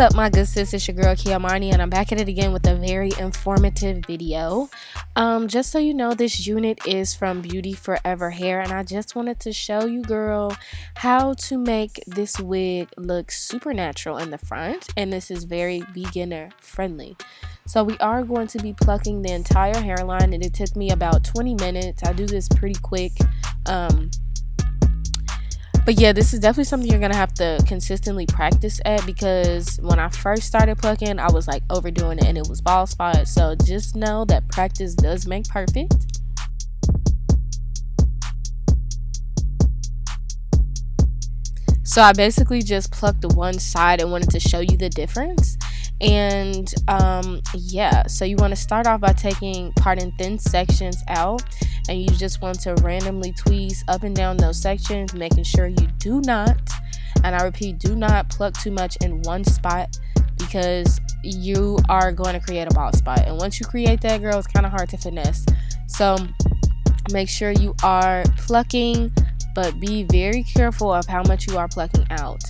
up, my good sis? It's your girl Kiamani, and I'm back at it again with a very informative video. Just so you know, this unit is from Beauty Forever Hair, and I just wanted to show you, girl, how to make this wig look super natural in the front, and this is very beginner friendly. So we are going to be plucking the entire hairline, and it took me about 20 minutes. I do this pretty quick. But yeah, this is definitely something you're gonna have to consistently practice at, because when I first started plucking, I was like overdoing it and it was bald spot. So just know that practice does make perfect. So I basically just plucked the one side and wanted to show you the difference. And yeah, so you want to start off by parting thin sections out, and you just want to randomly tweeze up and down those sections, making sure you do not, and I repeat, do not pluck too much in one spot, because you are going to create a bald spot, and once you create that, girl, it's kind of hard to finesse. So make sure you are plucking, but be very careful of how much you are plucking out.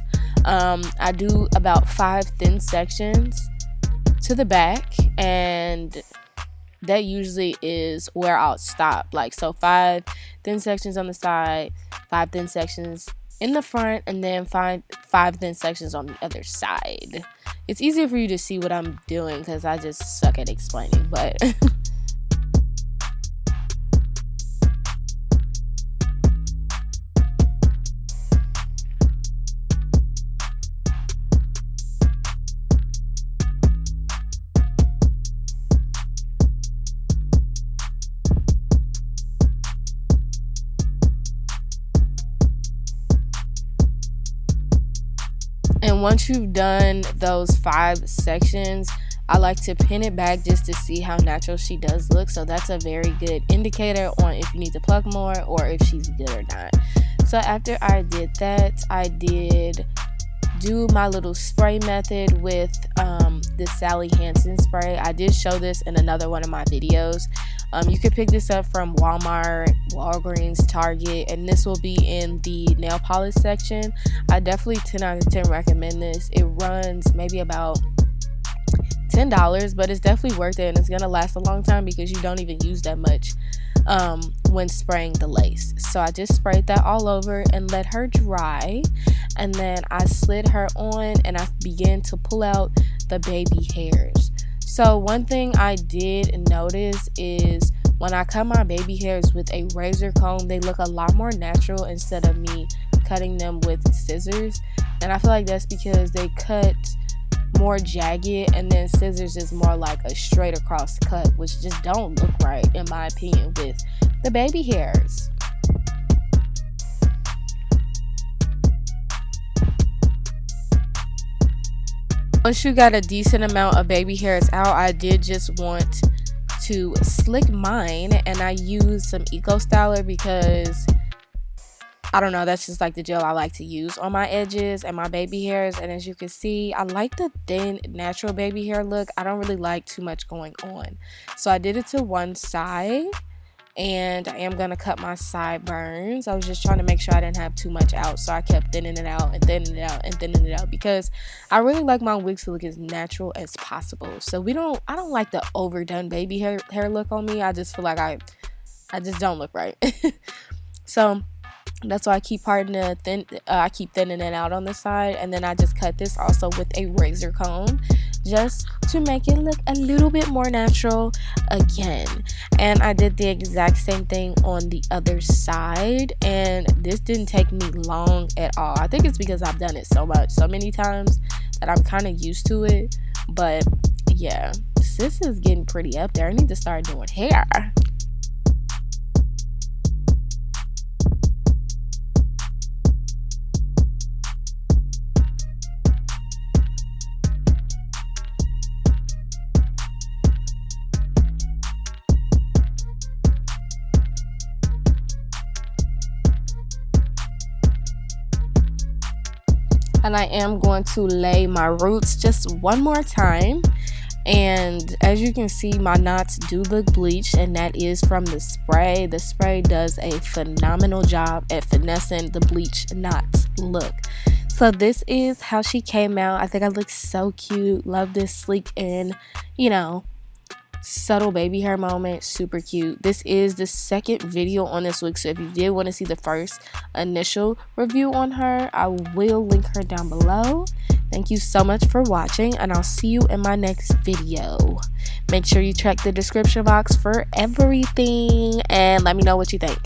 I do about 5 thin sections to the back, and that usually is where I'll stop. Like, so 5 thin sections on the side, 5 thin sections in the front, and then 5 thin sections on the other side. It's easier for you to see what I'm doing because I just suck at explaining, but and once you've done those 5 sections, I like to pin it back just to see how natural she does look. So that's a very good indicator on if you need to pluck more or if she's good or not. So after I did that, I did do my little spray method with the Sally Hansen spray. I did show this in another one of my videos. You could pick this up from Walmart, Walgreens, Target, and this will be in the nail polish section. I definitely 10 out of 10 recommend this. It runs maybe about $10, but it's definitely worth it, and it's gonna last a long time because you don't even use that much when spraying the lace. So I just sprayed that all over and let her dry, and then I slid her on and I began to pull out the baby hairs. So one thing I did notice is when I cut my baby hairs with a razor comb, they look a lot more natural instead of me cutting them with scissors. And I feel like that's because they cut more jagged, and then scissors is more like a straight across cut, which just don't look right in my opinion with the baby hairs. Once you got a decent amount of baby hairs out, I did just want to slick mine, and I used some Eco Styler because I don't know, that's just like the gel I like to use on my edges and my baby hairs. And as you can see, I like the thin natural baby hair look. I don't really like too much going on, so I did it to one side, and I am gonna cut my sideburns. I was just trying to make sure I didn't have too much out, so I kept thinning it out and thinning it out and thinning it out, because I really like my wigs to look as natural as possible. So I don't like the overdone baby hair look on me. I just feel like I just don't look right. So that's why I keep I keep thinning it out on the side, and then I just cut this also with a razor comb just to make it look a little bit more natural again. And I did the exact same thing on the other side, and this didn't take me long at all. I think it's because I've done it so many times that I'm kind of used to it. But yeah, sis is getting pretty up there. I need to start doing hair. And I am going to lay my roots just one more time, and as you can see, my knots do look bleached, and that is from the spray. The spray does a phenomenal job at finessing the bleached knots look. So this is how she came out. I think I look so cute. Love this sleek and, you know, subtle baby hair moment. Super cute. This is the second video on this wig, so if you did want to see the first initial review on her, I will link her down below. Thank you so much for watching, and I'll see you in my next video. Make sure you check the description box for everything and let me know what you think.